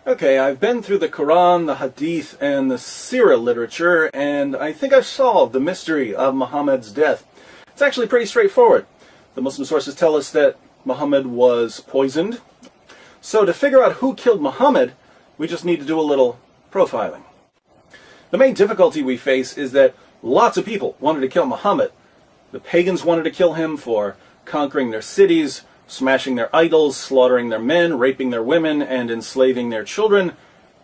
Okay, I've been through the Quran, the Hadith, and the Sirah literature, and I think I've solved the mystery of Muhammad's death. It's actually pretty straightforward. The Muslim sources tell us that Muhammad was poisoned. So to figure out who killed Muhammad, we just need to do a little profiling. The main difficulty we face is that lots of people wanted to kill Muhammad. The pagans wanted to kill him for conquering their cities, smashing their idols, slaughtering their men, raping their women, and enslaving their children.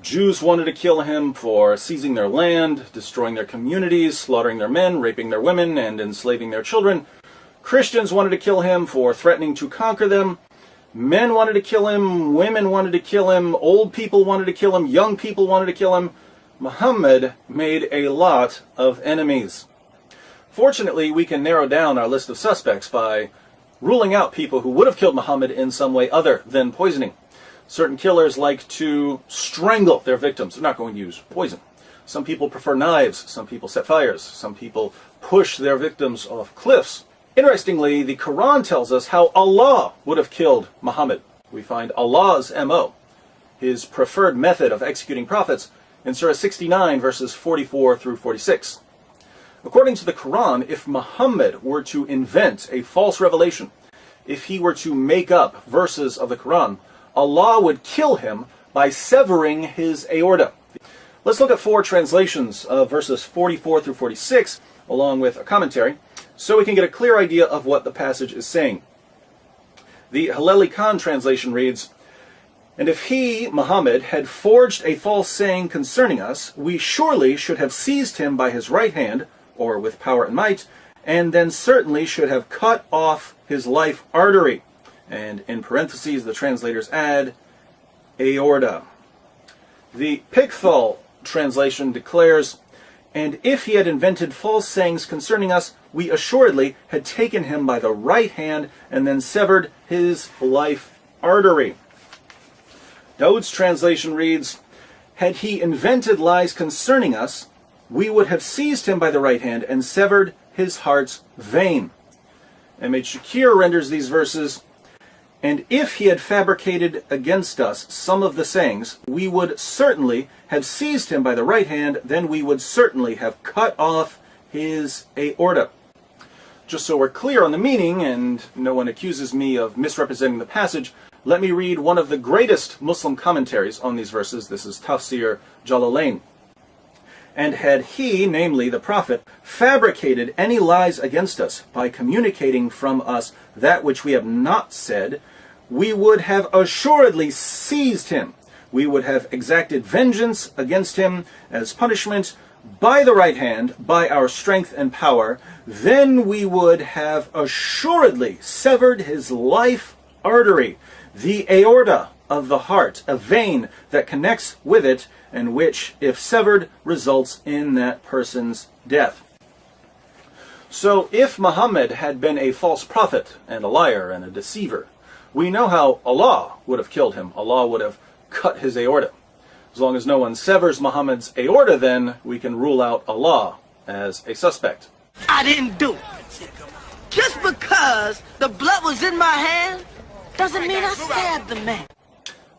Jews wanted to kill him for seizing their land, destroying their communities, slaughtering their men, raping their women, and enslaving their children. Christians wanted to kill him for threatening to conquer them. Men wanted to kill him, women wanted to kill him, old people wanted to kill him, young people wanted to kill him. Muhammad made a lot of enemies. Fortunately, we can narrow down our list of suspects by ruling out people who would have killed Muhammad in some way other than poisoning. Certain killers like to strangle their victims. They're not going to use poison. Some people prefer knives. Some people set fires. Some people push their victims off cliffs. Interestingly, the Quran tells us how Allah would have killed Muhammad. We find Allah's MO, his preferred method of executing prophets, in Surah 69, verses 44 through 46. According to the Quran, if Muhammad were to invent a false revelation, if he were to make up verses of the Quran, Allah would kill him by severing his aorta. Let's look at 4 translations of verses 44 through 46, along with a commentary, so we can get a clear idea of what the passage is saying. The Haleli Khan translation reads, "And if he, Muhammad, had forged a false saying concerning us, we surely should have seized him by his right hand, or with power and might, and then certainly should have cut off his life artery." And in parentheses, the translators add, aorta. The Pickthall translation declares, "And if he had invented false sayings concerning us, we assuredly had taken him by the right hand and then severed his life artery." Daud's translation reads, "Had he invented lies concerning us, we would have seized him by the right hand and severed his heart's vein." M.H. Shakir renders these verses, "And if he had fabricated against us some of the sayings, we would certainly have seized him by the right hand, then we would certainly have cut off his aorta." Just so we're clear on the meaning, and no one accuses me of misrepresenting the passage, let me read one of the greatest Muslim commentaries on these verses. This is Tafsir Jalalain. "And had he, namely the Prophet, fabricated any lies against us by communicating from us that which we have not said, we would have assuredly seized him. We would have exacted vengeance against him as punishment by the right hand, by our strength and power. Then we would have assuredly severed his life artery, the aorta of the heart, a vein that connects with it, and which, if severed, results in that person's death." So if Muhammad had been a false prophet and a liar and a deceiver, we know how Allah would have killed him. Allah would have cut his aorta. As long as no one severs Muhammad's aorta, then we can rule out Allah as a suspect. I didn't do it. Just because the blood was in my hand doesn't mean I stabbed the man.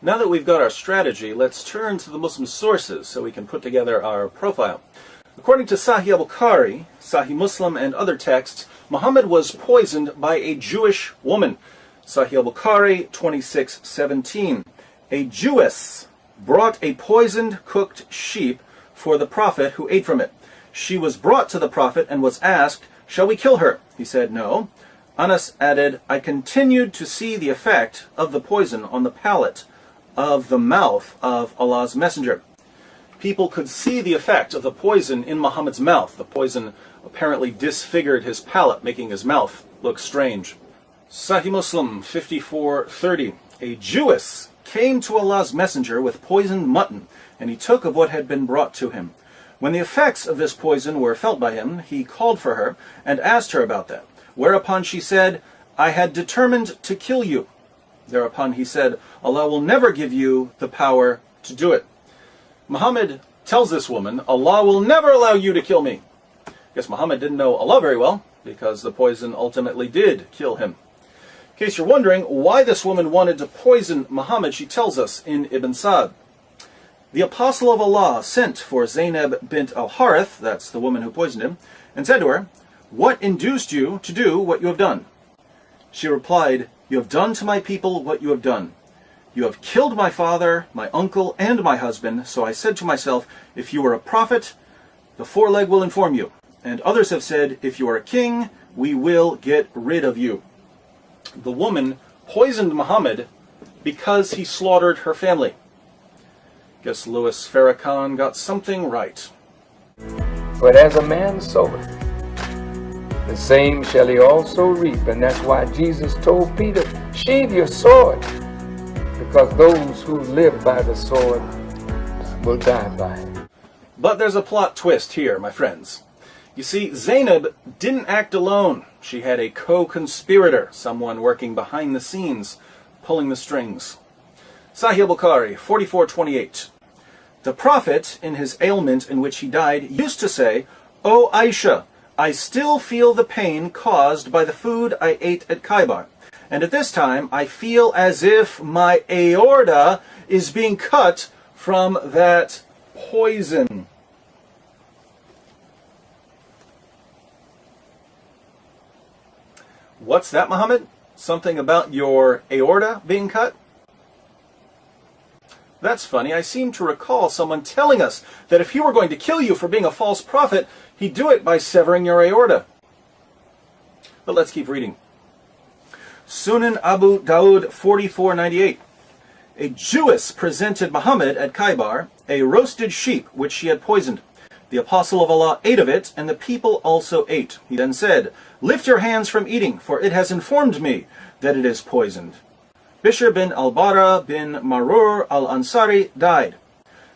Now that we've got our strategy, let's turn to the Muslim sources so we can put together our profile. According to Sahih al-Bukhari, Sahih Muslim, and other texts, Muhammad was poisoned by a Jewish woman. Sahih al-Bukhari 26:17. A Jewess brought a poisoned cooked sheep for the Prophet, who ate from it. She was brought to the Prophet and was asked, "Shall we kill her?" He said, "No." Anas added, "I continued to see the effect of the poison on the palate of the mouth of Allah's Messenger." People could see the effect of the poison in Muhammad's mouth. The poison apparently disfigured his palate, making his mouth look strange. Sahih Muslim 54:30. A Jewess came to Allah's Messenger with poisoned mutton, and he took of what had been brought to him. When the effects of this poison were felt by him, he called for her and asked her about that, whereupon she said, "I had determined to kill you." Thereupon he said, "Allah will never give you the power to do it." Muhammad tells this woman, "Allah will never allow you to kill me." I guess Muhammad didn't know Allah very well, because the poison ultimately did kill him. In case you're wondering why this woman wanted to poison Muhammad, she tells us in Ibn Sa'd. The apostle of Allah sent for Zainab bint al-Harith, that's the woman who poisoned him, and said to her, "What induced you to do what you have done?" She replied, "You have done to my people what you have done. You have killed my father, my uncle, and my husband, so I said to myself, if you are a prophet, the foreleg will inform you. And others have said, if you are a king, we will get rid of you." The woman poisoned Muhammad because he slaughtered her family. Guess Louis Farrakhan got something right. But as a man soweth, the same shall he also reap. And that's why Jesus told Peter, sheathe your sword, because those who live by the sword will die by it. But there's a plot twist here, my friends. You see, Zainab didn't act alone. She had a co-conspirator, someone working behind the scenes, pulling the strings. Sahih Bukhari, 44:28. The Prophet, in his ailment in which he died, used to say, "O Aisha, I still feel the pain caused by the food I ate at Khaybar. And at this time, I feel as if my aorta is being cut from that poison." What's that, Muhammad? Something about your aorta being cut? That's funny. I seem to recall someone telling us that if he were going to kill you for being a false prophet, he'd do it by severing your aorta. But let's keep reading. Sunan Abu Dawud 44:98. A Jewess presented Muhammad at Khaybar a roasted sheep which she had poisoned. The apostle of Allah ate of it, and the people also ate. He then said, "Lift your hands from eating, for it has informed me that it is poisoned." Bishr bin al-Bara bin Marur al-Ansari died.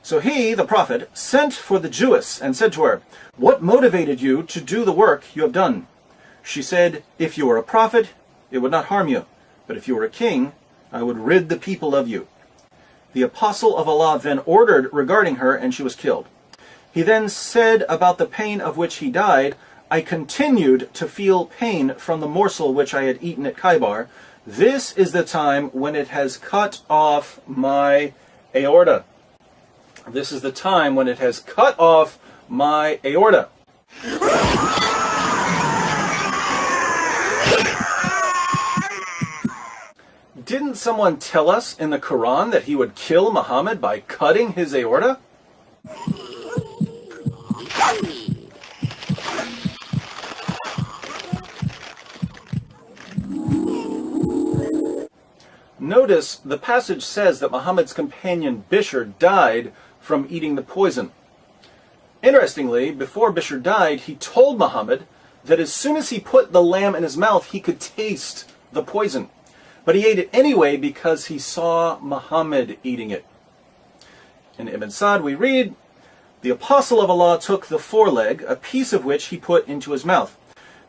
So he, the Prophet, sent for the Jewess and said to her, "What motivated you to do the work you have done?" She said, "If you were a prophet, it would not harm you. But if you were a king, I would rid the people of you." The apostle of Allah then ordered regarding her, and she was killed. He then said about the pain of which he died, "I continued to feel pain from the morsel which I had eaten at Khaybar. This is the time when it has cut off my aorta." This is the time when it has cut off my aorta. Didn't someone tell us in the Quran that he would kill Muhammad by cutting his aorta? Notice the passage says that Muhammad's companion Bishr died from eating the poison. Interestingly, before Bishr died, he told Muhammad that as soon as he put the lamb in his mouth, he could taste the poison. But he ate it anyway because he saw Muhammad eating it. In Ibn Sa'd we read, "The apostle of Allah took the foreleg, a piece of which he put into his mouth.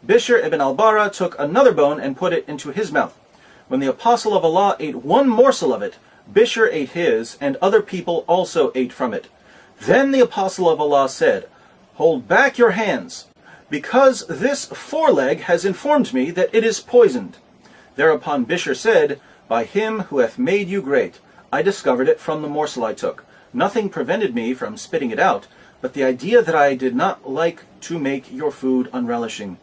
Bishr ibn al-Bara took another bone and put it into his mouth. When the apostle of Allah ate one morsel of it, Bishr ate his, and other people also ate from it. Then the apostle of Allah said, 'Hold back your hands, because this foreleg has informed me that it is poisoned.' Thereupon Bishr said, 'By him who hath made you great, I discovered it from the morsel I took. Nothing prevented me from spitting it out, but the idea that I did not like to make your food unrelishing.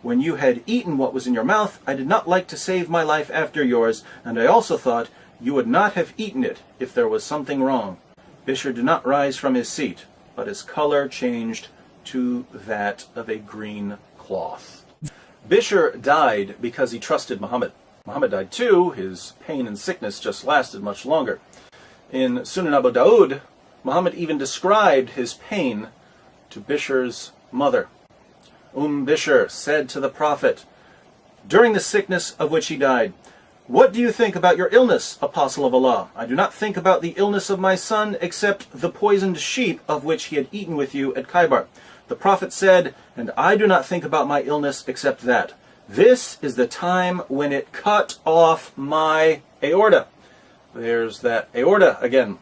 When you had eaten what was in your mouth, I did not like to save my life after yours, and I also thought you would not have eaten it if there was something wrong.' Bishr did not rise from his seat, but his color changed to that of a green cloth." Bishr died because he trusted Muhammad. Muhammad died too. His pain and sickness just lasted much longer. In Sunan Abu Dawud, Muhammad even described his pain to Bishr's mother. Bishr said to the Prophet, during the sickness of which he died, "What do you think about your illness, apostle of Allah? I do not think about the illness of my son except the poisoned sheep of which he had eaten with you at Khaybar." The Prophet said, "And I do not think about my illness except that. This is the time when it cut off my aorta." There's that aorta again.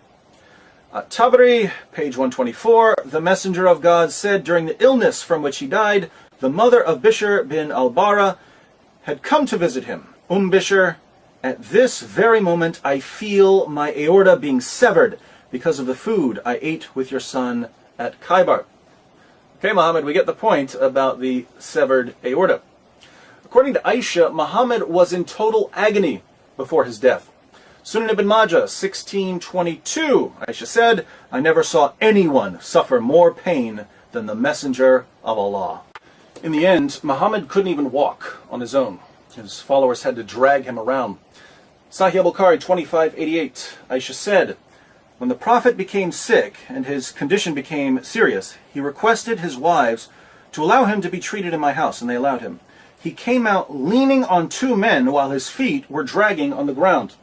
Tabari, page 124, "The Messenger of God said during the illness from which he died, the mother of Bishr bin al-Bara had come to visit him. Bishr, at this very moment I feel my aorta being severed. because of the food I ate with your son at Khaybar. Okay, Muhammad, we get the point about the severed aorta. According to Aisha, Muhammad was in total agony before his death. Sunan ibn Majah, 1622, Aisha said, "I never saw anyone suffer more pain than the Messenger of Allah." In the end, Muhammad couldn't even walk on his own. His followers had to drag him around. Sahih al-Bukhari 2588, Aisha said, "When the Prophet became sick and his condition became serious, he requested his wives to allow him to be treated in my house, and they allowed him. He came out leaning on two men while his feet were dragging on the ground."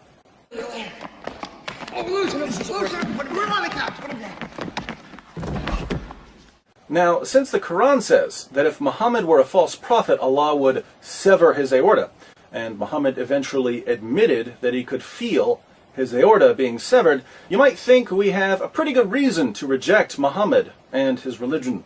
Now, since the Quran says that if Muhammad were a false prophet, Allah would sever his aorta, and Muhammad eventually admitted that he could feel his aorta being severed, you might think we have a pretty good reason to reject Muhammad and his religion.